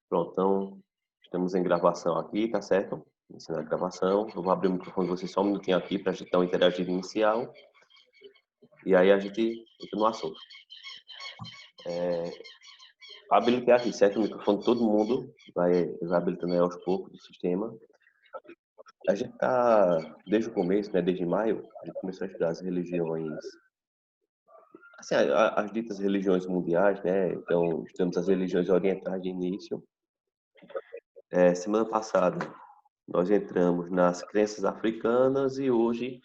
Pronto, então estamos em gravação aqui, tá certo? Iniciando a gravação. Eu vou abrir o microfone de vocês só um minutinho aqui para a gente dar uma interagida inicial. E aí a gente entra no assunto. Habilitei aqui, certo? O microfone de todo mundo. Vai habilitando aí aos poucos do sistema. A gente tá, desde o começo, né? Desde maio, a gente começou a estudar as religiões. Assim, as ditas religiões mundiais, né? Então, estudamos as religiões orientais de início. Semana passada, nós entramos nas crenças africanas e hoje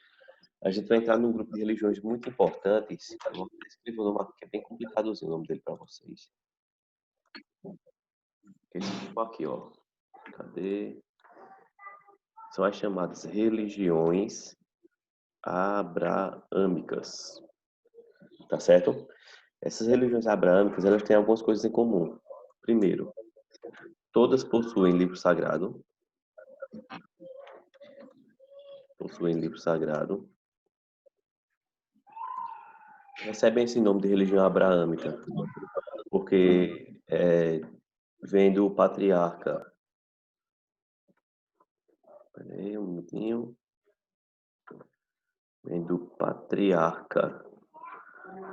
a gente vai entrar num grupo de religiões muito importantes. Eu vou escrever o nome aqui, que é bem complicadozinho o nome dele para vocês. Esse tipo aqui, ó. Cadê? São as chamadas religiões abraâmicas. Tá certo? Essas religiões abraâmicas, elas têm algumas coisas em comum. Primeiro, todas possuem livro sagrado. Possuem livro sagrado. Recebem esse nome de religião abraâmica porque vem do patriarca. Peraí, um minutinho. Vem do patriarca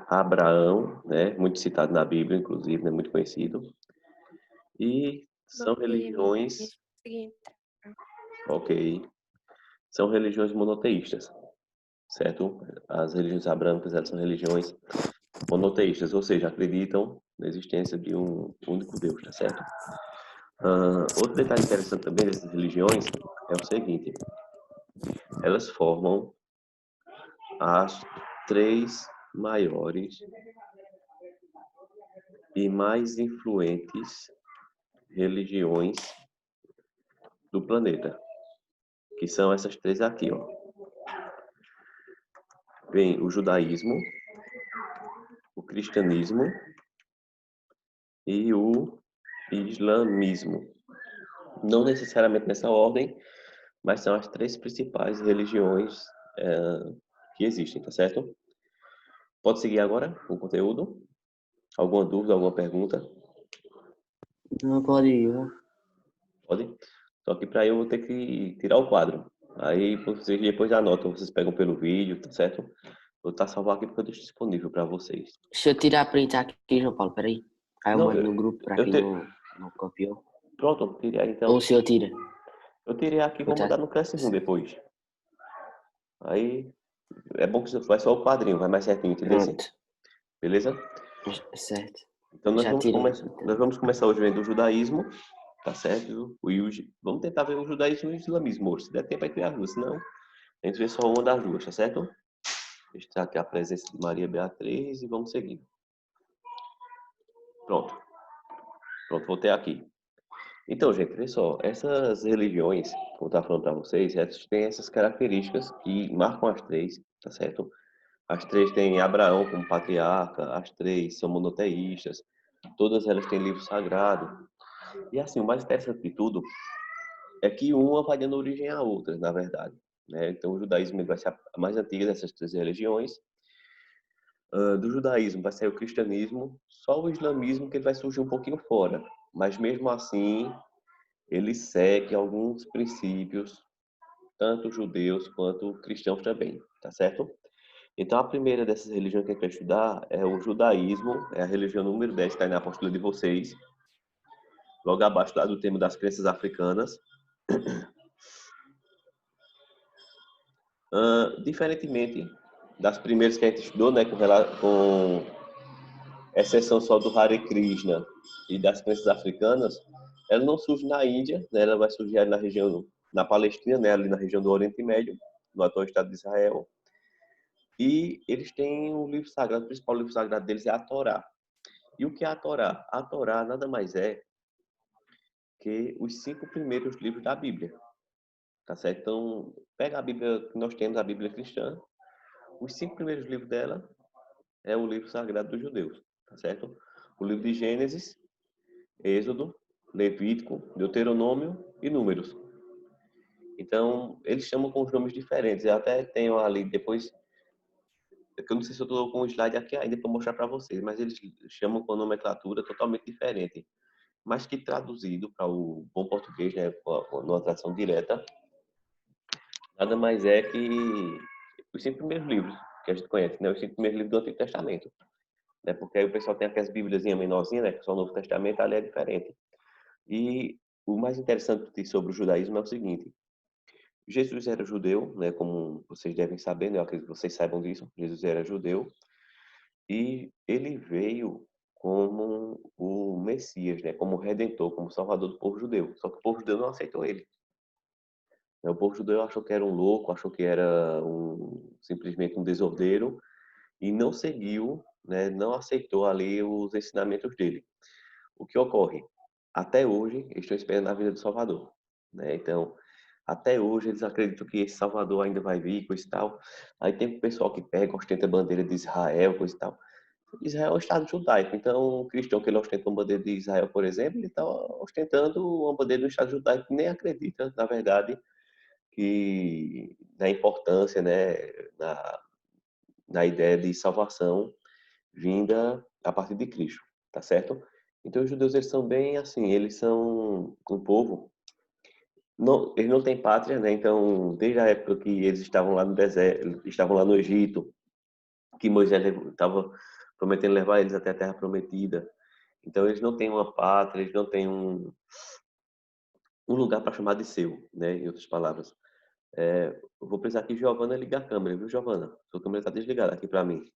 Abraão, né? Muito citado na Bíblia, inclusive, né? Muito conhecido. E são religiões, ok, são religiões monoteístas, certo? As religiões abraâmicas, elas são religiões monoteístas, ou seja, acreditam na existência de um único Deus, tá certo? Outro detalhe interessante também dessas religiões é o seguinte: elas formam as três maiores e mais influentes religiões do planeta, que são essas três aqui, ó. Vem o judaísmo, o cristianismo e o islamismo. Não necessariamente nessa ordem, mas são as três principais religiões que existem, tá certo? Pode seguir agora o conteúdo? Alguma dúvida, alguma pergunta? Não pode ir, né? Pode? Só que para eu vou ter que tirar o quadro. Aí vocês depois anotam, vocês pegam pelo vídeo, tá certo? Vou estar salvar aqui porque eu deixo disponível para vocês. Deixa eu tirar a print aqui, João Paulo, peraí. Aí eu Não, mando no grupo para eu quem te... não copiou. Pronto, tirei aí, Ou então. o senhor tira. Eu tirei aqui e vou Botar. mandar no Classroom depois. Aí é bom que você faz só o quadrinho, vai mais certinho, entendeu? Pronto. Beleza? Certo. Então Já tirei. nós vamos começar hoje vendo o judaísmo, tá certo? Vamos tentar ver o judaísmo e o islamismo hoje. Se der tempo, aí ver as duas, senão a gente vê só uma das duas, tá certo? Deixa aqui a presença de Maria Beatriz e vamos seguir. Pronto. Pronto, voltei aqui. Então, gente, vê só, essas religiões, como eu estava falando para vocês, elas têm essas características que marcam as três, tá certo? As três têm Abraão como patriarca, as três são monoteístas, todas elas têm livro sagrado. E assim, o mais interessante de tudo é que uma vai dando origem à outra, na verdade, né? Então, o judaísmo vai ser a mais antiga dessas três religiões. Do judaísmo vai sair o cristianismo, só o islamismo que ele vai surgir um pouquinho fora. Mas mesmo assim, ele segue alguns princípios, tanto judeus quanto cristãos também, tá certo? Então, a primeira dessas religiões que a gente vai estudar é o judaísmo, é a religião número 10 que está aí na apostila de vocês, logo abaixo lá do tema das crenças africanas. Diferentemente das primeiras que a gente estudou, né, com exceção só do Hare Krishna e das crenças africanas, ela não surge na Índia, né, ela vai surgir ali na região, na Palestina, né, ali na região do Oriente Médio, no atual Estado de Israel. E eles têm um livro sagrado, o principal livro sagrado deles é a Torá. E o que é a Torá? A Torá nada mais é que os 5 primeiros livros da Bíblia, tá certo? Então, pega a Bíblia que nós temos, a Bíblia cristã, os 5 primeiros livros dela é o livro sagrado dos judeus, tá certo? O livro de Gênesis, Êxodo, Levítico, Deuteronômio e Números. Então, eles chamam com os nomes diferentes. Eu até tenho ali depois, eu não sei se eu estou com um slide aqui ainda para mostrar para vocês, mas eles chamam com nomenclatura totalmente diferente. mas que traduzido para o bom português, né, numa tradução direta, nada mais é que os 5 primeiros livros que a gente conhece, né, os 5 primeiros livros do Antigo Testamento, né, porque aí o pessoal tem aquelas bíbliazinhas menorzinhas, né, que são o Novo Testamento, ali é diferente. E o mais interessante sobre o judaísmo é o seguinte: Jesus era judeu, né, como vocês devem saber, né, eu acredito que vocês saibam disso. Jesus era judeu e ele veio como o Messias, né, como o Redentor, como o Salvador do povo judeu. Só que o povo judeu não aceitou ele. O povo judeu achou que era um louco, achou que era simplesmente um desordeiro e não seguiu, né, não aceitou ali os ensinamentos dele. O que ocorre? Até hoje, eles estão esperando a vinda do Salvador, né? Então, até hoje, eles acreditam que esse Salvador ainda vai vir, coisa e tal. Aí tem o pessoal que pega, ostenta a bandeira de Israel, coisa e tal. Israel é um Estado judaico, então o cristão que ele ostenta uma bandeira de Israel, por exemplo, ele está ostentando uma bandeira do Estado judaico que nem acredita, na verdade, que na importância, né, na ideia de salvação vinda a partir de Cristo, tá certo? Então os judeus eles são bem assim, eles são um povo, não, eles não têm pátria, né? Então desde a época que eles estavam lá no deserto, estavam lá no Egito, que Moisés estava prometendo levar eles até a Terra Prometida. Então eles não têm uma pátria, eles não têm um lugar para chamar de seu, né? Em outras palavras. Eu vou precisar que Giovana ligar a câmera, viu, Giovana? Sua câmera está desligada aqui para mim,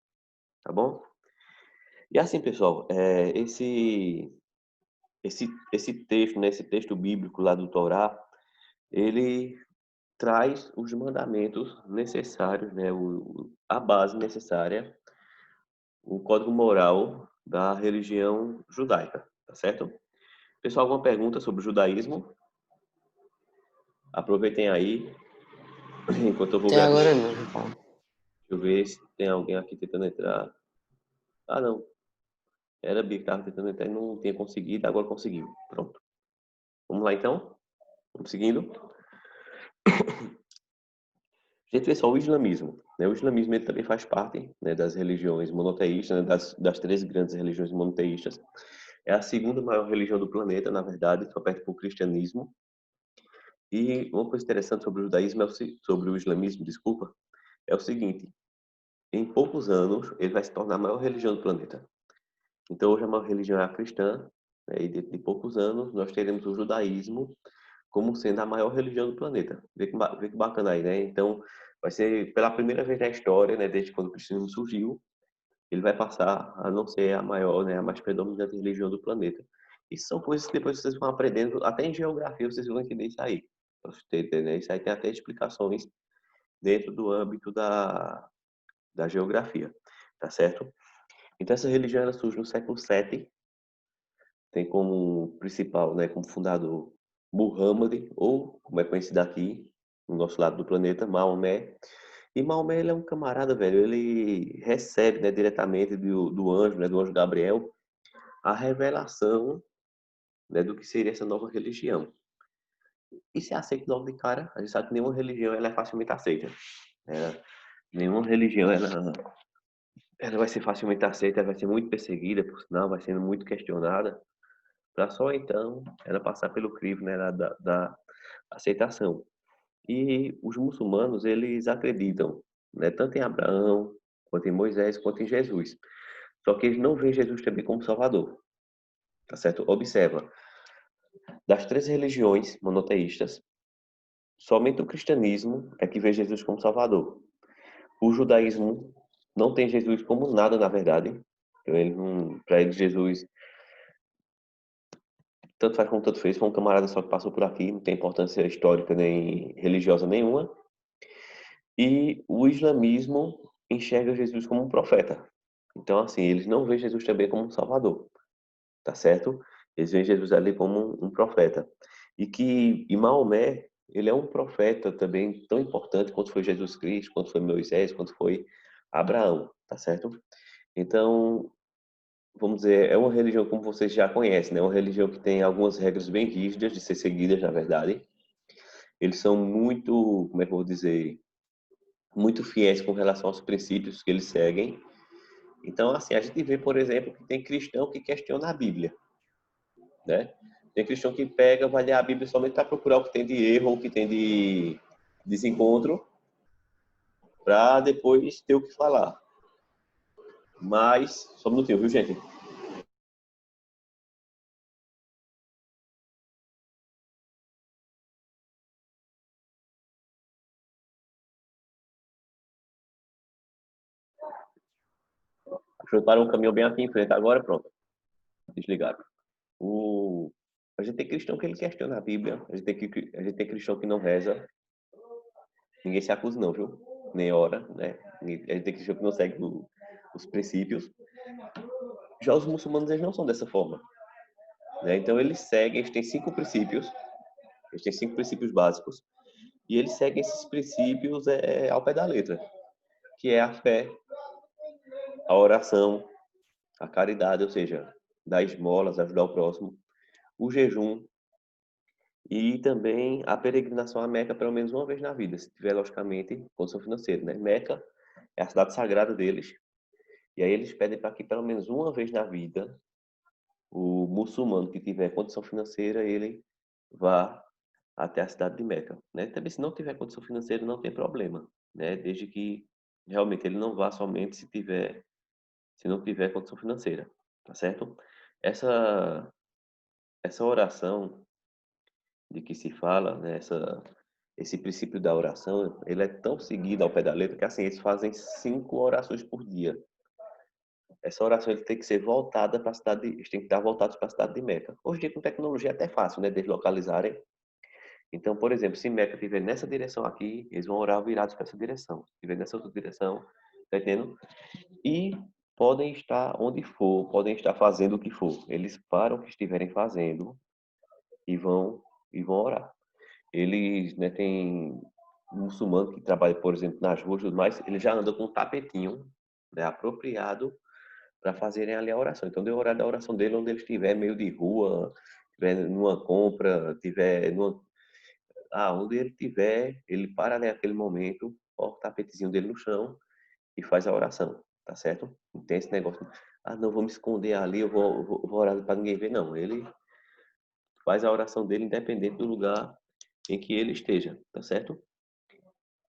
tá bom? E assim, pessoal, esse texto, né, esse texto bíblico lá do Torá, ele traz os mandamentos necessários, né, a base necessária, o código moral da religião judaica, tá certo? Pessoal, alguma pergunta sobre o judaísmo? Aproveitem aí, enquanto eu vou Até ver aqui. agora não, João Paulo. Deixa eu ver se tem alguém aqui tentando entrar. Ah, não. Era a Bia que estava tentando entrar e não tinha conseguido, agora conseguiu. Pronto. Vamos lá, então? Vamos seguindo? Gente, vê só o islamismo, né? O islamismo ele também faz parte, né, das religiões monoteístas, né, das 13 grandes religiões monoteístas. É a segunda maior religião do planeta, na verdade, só perto do cristianismo. E uma coisa interessante sobre o judaísmo, sobre o islamismo, desculpa, é o seguinte: em poucos anos ele vai se tornar a maior religião do planeta. Então hoje a maior religião é a cristã, né, e dentro de poucos anos nós teremos o judaísmo como sendo a maior religião do planeta. Vê que bacana aí, né? Então, vai ser pela primeira vez na história, né, desde quando o cristianismo surgiu, ele vai passar a não ser a maior, né, a mais predominante religião do planeta. Isso são coisas que depois vocês vão aprendendo, até em geografia vocês vão entender isso aí. Pra você ter ideia, né? Isso aí tem até explicações dentro do âmbito da geografia, tá certo? Então, essa religião ela surge no século VII, tem como principal, né, como fundador Muhammad, ou como é conhecido aqui, no nosso lado do planeta, Maomé. E Maomé, ele é um camarada, velho, ele recebe, né, diretamente do anjo, né, do anjo Gabriel, a revelação, né, do que seria essa nova religião. E se aceita logo de cara, a gente sabe que nenhuma religião ela é facilmente aceita. Né? Nenhuma religião ela vai ser facilmente aceita, ela vai ser muito perseguida, por sinal, vai sendo muito questionada, para só então ela passar pelo crivo, né, da aceitação. E os muçulmanos, eles acreditam, né, tanto em Abraão, quanto em Moisés, quanto em Jesus. Só que eles não veem Jesus também como Salvador, tá certo? Observa, das 3 religiões monoteístas, somente o cristianismo é que vê Jesus como Salvador. O judaísmo não tem Jesus como nada, na verdade. Para ele, Jesus tanto faz como tanto fez, foi um camarada só que passou por aqui, não tem importância histórica nem religiosa nenhuma. E o islamismo enxerga Jesus como um profeta. Então, assim, eles não veem Jesus também como um salvador, tá certo? Eles veem Jesus ali como um profeta. E Maomé, ele é um profeta também tão importante quanto foi Jesus Cristo, quanto foi Moisés, quanto foi Abraão, tá certo? Então, vamos dizer, é uma religião como vocês já conhecem, né? Uma religião que tem algumas regras bem rígidas de ser seguidas, na verdade. Eles são muito, como é que eu vou dizer, muito fiéis com relação aos princípios que eles seguem. Então, assim, a gente vê, por exemplo, que tem cristão que questiona a Bíblia, né? Tem cristão que pega, vai ler a Bíblia somente para procurar o que tem de erro, o que tem de desencontro, para depois ter o que falar. Mas, só um minutinho, viu, gente? Para um caminhão bem aqui em frente agora, pronto. Desligaram. A gente tem cristão que ele questiona a Bíblia, a gente tem cristão que não reza. Ninguém se acusa não, viu? Nem ora, né? A gente tem cristão que não segue os princípios. Já os muçulmanos, eles não são dessa forma, né? Então, eles têm 5 princípios, eles têm 5 princípios básicos, e eles seguem esses princípios ao pé da letra, que é a fé, a oração, a caridade, ou seja, dar esmolas, ajudar o próximo, o jejum e também a peregrinação à Meca pelo menos uma vez na vida, se tiver, logicamente, condição financeira, né? Meca é a cidade sagrada deles, e aí eles pedem para que pelo menos uma vez na vida o muçulmano que tiver condição financeira, ele vá até a cidade de Meca, né? Também se não tiver condição financeira, não tem problema, né? Desde que realmente ele não vá somente se não tiver condição financeira, tá certo? Essa essa oração de que se fala, né, esse princípio da oração, ele é tão seguido ao pé da letra que assim, eles fazem 5 orações por dia. Essa oração ele tem que ser voltada para a cidade, eles têm que estar voltados para a cidade de Meca. Hoje em dia com tecnologia é até fácil, né, deslocalizarem. Então, por exemplo, se Meca estiver nessa direção aqui, eles vão orar virados para essa direção. Se estiver nessa outra direção, tá entendendo? E podem estar onde for, podem estar fazendo o que for. Eles param o que estiverem fazendo e vão orar. Eles, né, tem um muçulmano que trabalha, por exemplo, nas ruas e tudo mais, ele já anda com um tapetinho, né, apropriado para fazerem ali a oração. Então, deu o horário da oração dele onde ele estiver, meio de rua, estiver numa compra, estiver numa... onde ele estiver, ele para naquele momento, coloca o tapetezinho dele no chão e faz a oração, tá certo? Não tem esse negócio, não, vou me esconder ali, eu vou orar para ninguém ver. Não, ele faz a oração dele independente do lugar em que ele esteja, tá certo?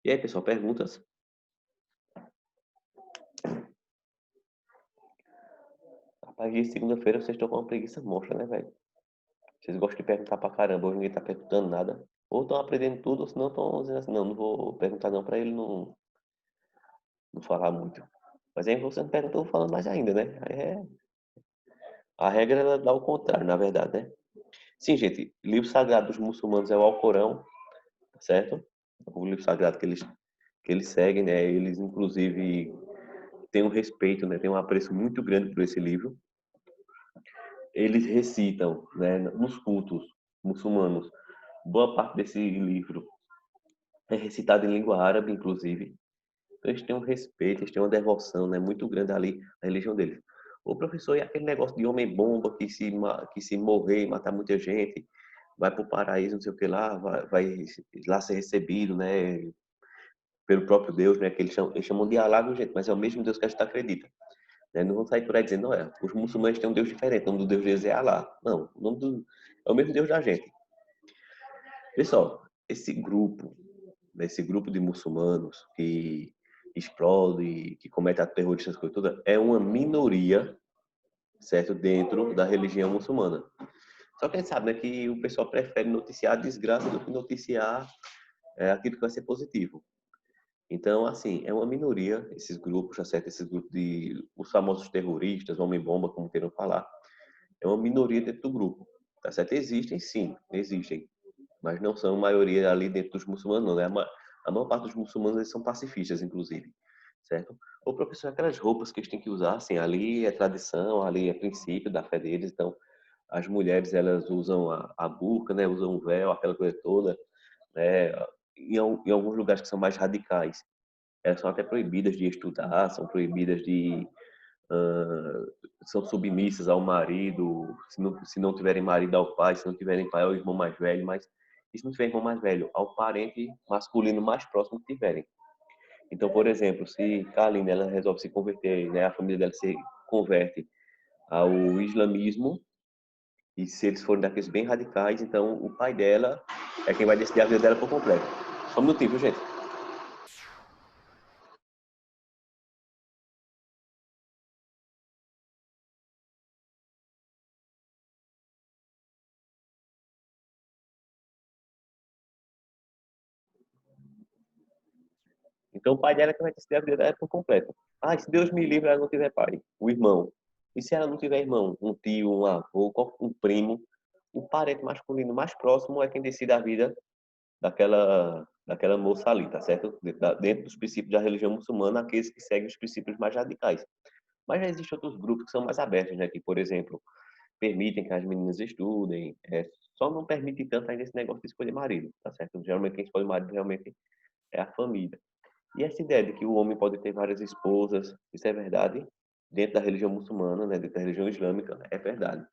E aí, pessoal, perguntas? Rapaz, de segunda-feira vocês estão com uma preguiça monstra, né, velho? Vocês gostam de perguntar pra caramba, hoje ninguém tá perguntando nada. Ou estão aprendendo tudo, ou senão estão dizendo assim, não vou perguntar não pra ele não falar muito. Mas aí você não pergunta, eu vou falando mais ainda, né? A regra ela dá o contrário, na verdade, né? Sim, gente, livro sagrado dos muçulmanos é o Alcorão, tá certo? O livro sagrado que eles seguem, né? Eles, inclusive, têm um respeito, né? Têm um apreço muito grande por esse livro. Eles recitam, né, nos cultos muçulmanos. Boa parte desse livro é recitado em língua árabe, inclusive. Então, eles têm um respeito, eles têm uma devoção, né, muito grande ali à religião deles. O professor, e aquele negócio de homem-bomba que se morrer e matar muita gente, vai para o paraíso, não sei o que lá, vai lá ser recebido, né, pelo próprio Deus, né, que eles chamam de Alá, viu, gente, mas é o mesmo Deus que a gente acredita. Né? Não vão sair por aí dizendo, olha, os muçulmanos têm um Deus diferente, o nome do Deus deles é Alá. Não, é o mesmo Deus da gente. Pessoal, esse grupo de muçulmanos que explode, que comete atos terroristas, coisa toda, é uma minoria, certo, dentro da religião muçulmana. Só que a gente sabe, né, que o pessoal prefere noticiar a desgraça do que noticiar aquilo que vai ser positivo. Então, assim, é uma minoria, esses grupos, tá certo? Esses grupos os famosos terroristas, homem-bomba, como queiram falar, é uma minoria dentro do grupo, tá certo? Existem, sim, existem, mas não são maioria ali dentro dos muçulmanos, não, né? A maior parte dos muçulmanos eles são pacifistas, inclusive, certo? O professor, aquelas roupas que eles têm que usar, assim, ali é tradição, ali é princípio da fé deles, então as mulheres elas usam a burca, né? Usam o véu, aquela coisa toda, né? Em alguns lugares que são mais radicais, elas são até proibidas de estudar, são proibidas de são submissas ao marido, se não tiverem marido ao pai, se não tiverem pai ao irmão mais velho, mas e se não tiver irmão mais velho, ao parente masculino mais próximo que tiverem. Então, por exemplo, se Kaline ela resolve se converter, né, a família dela se converte ao islamismo E se eles forem daqueles bem radicais, então o pai dela é quem vai decidir a vida dela por completo. Só um minutinho, viu, gente? Então o pai dela é quem vai decidir a vida dela por completo. Ah, e se Deus me livre, ela não tiver pai, o irmão. E se ela não tiver irmão, um tio, um avô, um primo, o parente masculino mais próximo é quem decide a vida daquela moça ali, tá certo? Dentro dos princípios da religião muçulmana, aqueles que seguem os princípios mais radicais. Mas já existem outros grupos que são mais abertos, né? Que, por exemplo, permitem que as meninas estudem, só não permite tanto ainda esse negócio de escolher marido, tá certo? Geralmente quem escolhe marido realmente é a família. E essa ideia de que o homem pode ter várias esposas, isso é verdade? Dentro da religião muçulmana, né? Dentro da religião islâmica, é verdade.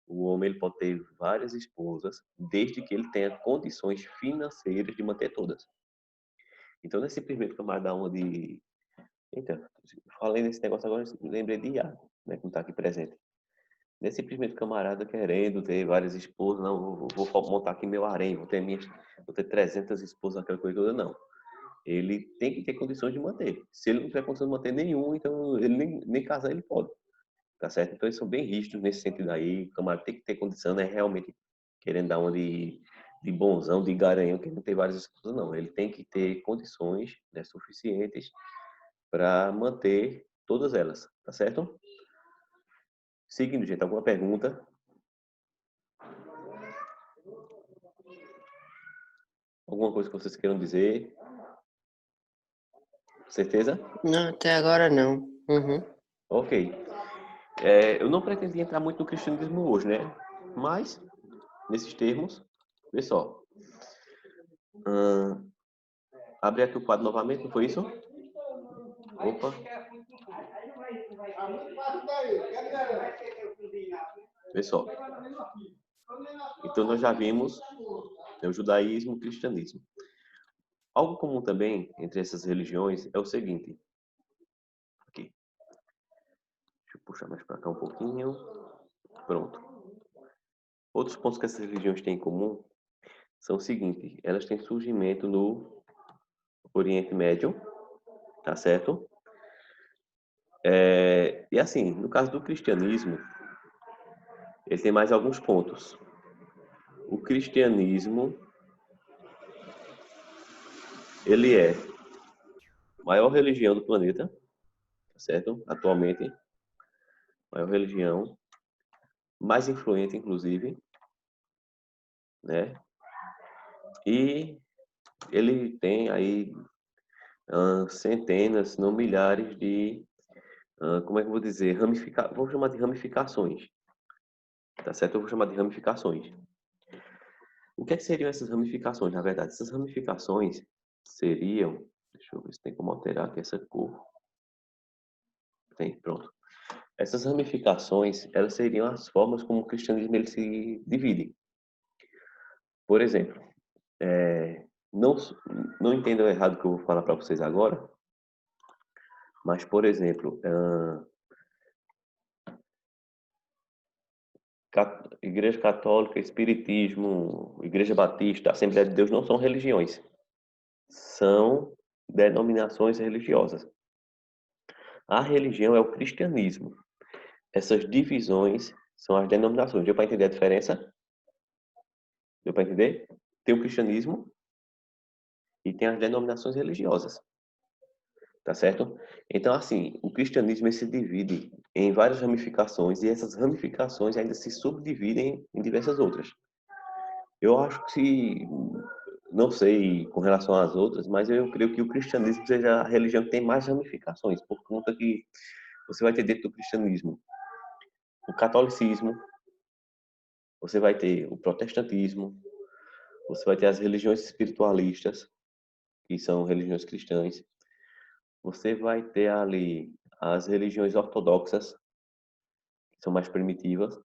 O homem ele pode ter várias esposas, desde que ele tenha condições financeiras de manter todas. Então, nesse primeiro camarada onde... Então, falei nesse negócio agora, lembrei de Iago, né? Que não está aqui presente. Nesse primeiro camarada querendo ter várias esposas, não, vou montar aqui meu harém, vou ter 300 esposas, aquela coisa toda, não. Ele tem que ter condições de manter. Se ele não tiver condições de manter nenhum, então ele nem casar ele pode, tá certo? Então eles são bem rígidos nesse sentido aí, o camarada tem que ter condição, não é realmente querendo dar uma de bonzão, de garanhão, que não tem várias esposas, não. Ele tem que ter condições, né, suficientes para manter todas elas, tá certo? Seguindo, gente, alguma pergunta? Alguma coisa que vocês queiram dizer? Certeza? Não, até agora não. Uhum. Ok. Eu não pretendi entrar muito no cristianismo hoje, né? Mas, nesses termos, vê só. Abre aqui o quadro novamente, não foi isso? Opa. Vê só. Então, nós já vimos, né, o judaísmo e o cristianismo. Algo comum também entre essas religiões é o seguinte. Aqui. Deixa eu puxar mais para cá um pouquinho. Pronto. Outros pontos que essas religiões têm em comum são o seguinte. Elas têm surgimento no Oriente Médio, tá certo? E assim, no caso do cristianismo, ele tem mais alguns pontos. O cristianismo, ele é a maior religião do planeta, tá certo? Atualmente, maior religião, mais influente, inclusive, né? E ele tem aí centenas, se não milhares de, como é que eu vou dizer, vou chamar de ramificações, tá certo? Eu vou chamar de ramificações. O que é que seriam essas ramificações, na verdade? Essas ramificações seriam, deixa eu ver se tem como alterar aqui essa cor. Tem, pronto. Essas ramificações, elas seriam as formas como o cristianismo ele se divide. Por exemplo, não, não entendam errado o que eu vou falar para vocês agora, mas, por exemplo, Igreja Católica, Espiritismo, Igreja Batista, Assembleia de Deus não são religiões, são denominações religiosas. A religião é o cristianismo. Essas divisões são as denominações. Deu para entender a diferença? Deu para entender? Tem o cristianismo e tem as denominações religiosas. Tá certo? Então, assim, o cristianismo se divide em várias ramificações e essas ramificações ainda se subdividem em diversas outras. Eu acho que, não sei com relação às outras, mas eu creio que o cristianismo seja a religião que tem mais ramificações, por conta que você vai ter dentro do cristianismo o catolicismo, você vai ter o protestantismo, você vai ter as religiões espiritualistas, que são religiões cristãs, você vai ter ali as religiões ortodoxas, que são mais primitivas.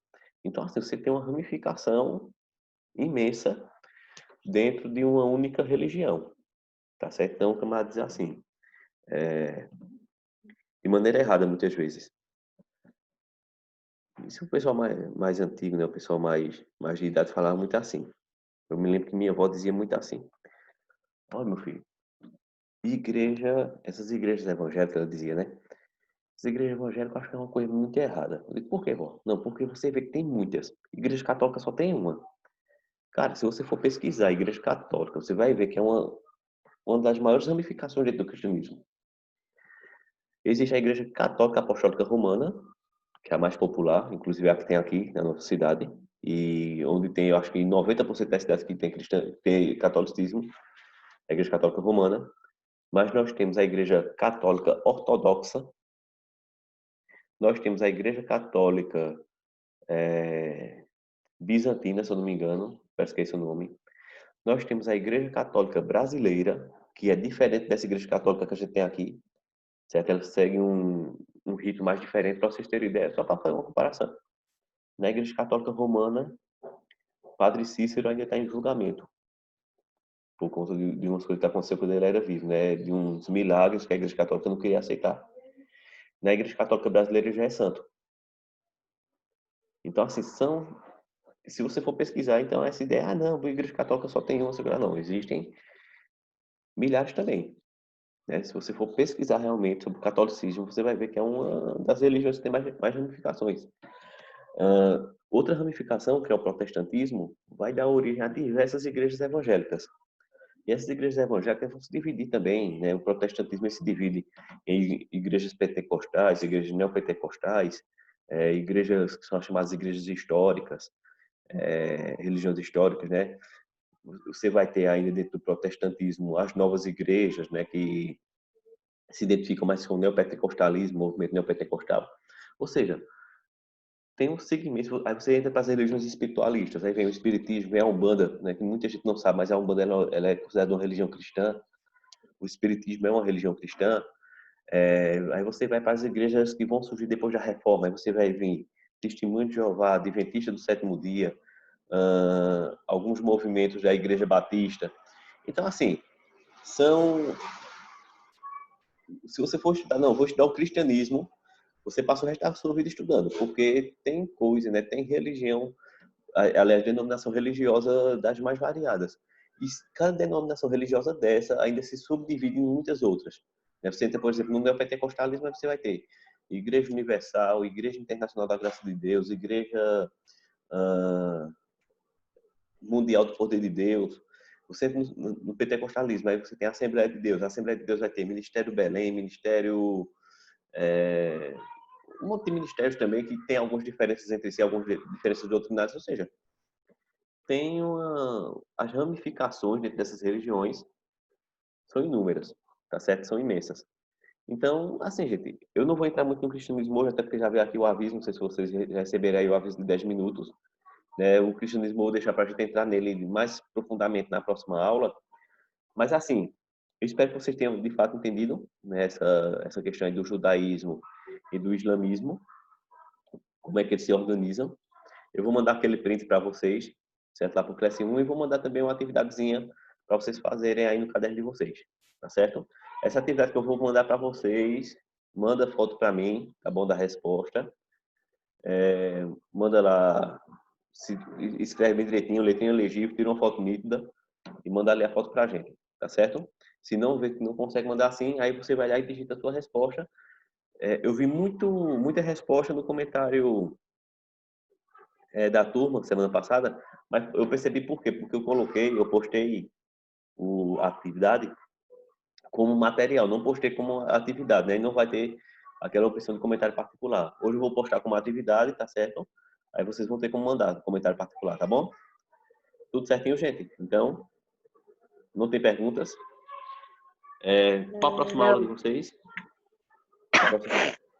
Então, assim, você tem uma ramificação imensa dentro de uma única religião, tá certo? Então, como a dizer assim, de maneira errada muitas vezes. Isso o pessoal mais antigo, né? O pessoal mais de idade falava muito assim. Eu me lembro que minha avó dizia muito assim: olha, meu filho, igreja, essas igrejas evangélicas, ela dizia, né? As igrejas evangélicas eu acho que é uma coisa muito errada. Eu digo, por quê, vó? Não, porque você vê que tem muitas. Igreja católica só tem uma. Cara, se você for pesquisar a igreja católica, você vai ver que é uma das maiores ramificações dentro do cristianismo. Existe a igreja católica apostólica romana, que é a mais popular, inclusive é a que tem aqui na nossa cidade, e onde tem, eu acho que 90% das cidades que tem catolicismo, é a igreja católica romana. Mas nós temos a igreja católica ortodoxa, nós temos a igreja católica bizantina, se eu não me engano, parece que é esse o nome. Nós temos a igreja católica brasileira, que é diferente dessa igreja católica que a gente tem aqui, certo? Ela segue um rito mais diferente, para vocês terem ideia, só para fazer uma comparação. Na igreja católica romana, Padre Cícero ainda está em julgamento, por conta de umas coisas que aconteceu quando ele era vivo, né? De uns milagres que a igreja católica não queria aceitar. Na igreja católica brasileira ele já é santo. Então, assim, se você for pesquisar, então essa ideia, não, a igreja católica só tem uma, não, existem milhares também, né? Se você for pesquisar realmente sobre o catolicismo, você vai ver que é uma das religiões que tem mais ramificações. Outra ramificação, que é o protestantismo, vai dar origem a diversas igrejas evangélicas. E essas igrejas evangélicas vão se dividir também, né? O protestantismo se divide em igrejas pentecostais, igrejas neopentecostais, igrejas que são chamadas igrejas históricas, religiões históricas, né? Você vai ter ainda dentro do protestantismo as novas igrejas, né? Que se identificam mais com o neopentecostalismo, o movimento neopentecostal. Ou seja, tem um segmento, aí você entra para as religiões espiritualistas, aí vem o espiritismo, vem a Umbanda, né? Que muita gente não sabe, mas a Umbanda ela é considerada uma religião cristã. O espiritismo é uma religião cristã. Aí você vai para as igrejas que vão surgir depois da reforma, aí você vai vir Testemunho de Jeová, Adventista do Sétimo Dia, alguns movimentos da Igreja Batista. Então, assim, são... Se você for estudar, não, vou estudar o cristianismo, você passa o resto da sua vida estudando, porque tem coisa, né? Tem religião, aliás, denominação religiosa das mais variadas. E cada denominação religiosa dessa ainda se subdivide em muitas outras. Você entra, por exemplo, no neopentecostalismo, você vai ter Igreja Universal, Igreja Internacional da Graça de Deus, Igreja Mundial do Poder de Deus. Você entra no pentecostalismo, aí você tem a Assembleia de Deus. A Assembleia de Deus vai ter Ministério Belém, Ministério... um monte de ministérios também que tem algumas diferenças entre si, algumas diferenças doutrinárias, ou seja, as ramificações dentro dessas religiões são inúmeras, tá certo? São imensas. Então, assim, gente, eu não vou entrar muito no cristianismo hoje, até porque já veio aqui o aviso, não sei se vocês receberem aí o aviso de 10 minutos, né? O cristianismo eu vou deixar para a gente entrar nele mais profundamente na próxima aula, mas assim, eu espero que vocês tenham de fato entendido, né, essa questão aí do judaísmo e do islamismo, como é que eles se organizam. Eu vou mandar aquele print para vocês, certo? Lá para o Classe 1 e vou mandar também uma atividadezinha para vocês fazerem aí no caderno de vocês, tá certo? Essa atividade que eu vou mandar para vocês, manda foto para mim, tá bom, da resposta. Manda lá, escreve bem direitinho, letrinha legível, tira uma foto nítida e manda ali a foto para a gente, tá certo? Se não vê que não consegue mandar assim, aí você vai lá e digita a sua resposta. Eu vi muita resposta no comentário da turma semana passada, mas eu percebi por quê? Porque eu postei a atividade como material, não postei como atividade, né? E não vai ter aquela opção de comentário particular. Hoje eu vou postar como atividade, tá certo? Aí vocês vão ter como mandar comentário particular, tá bom? Tudo certinho, gente? Então, não tem perguntas? Qual a próxima aula de Não. vocês?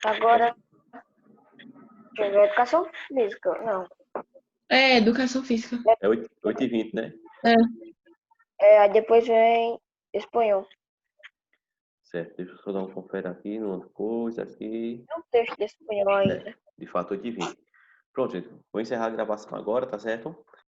Agora, é educação física, não. Educação física. É 8h20, né? Aí depois vem espanhol. Certo, deixa eu só dar um confere aqui numa coisa aqui. Tem um texto de espanhol ainda. De fato, 8h20. Pronto, gente. Vou encerrar a gravação agora, tá certo?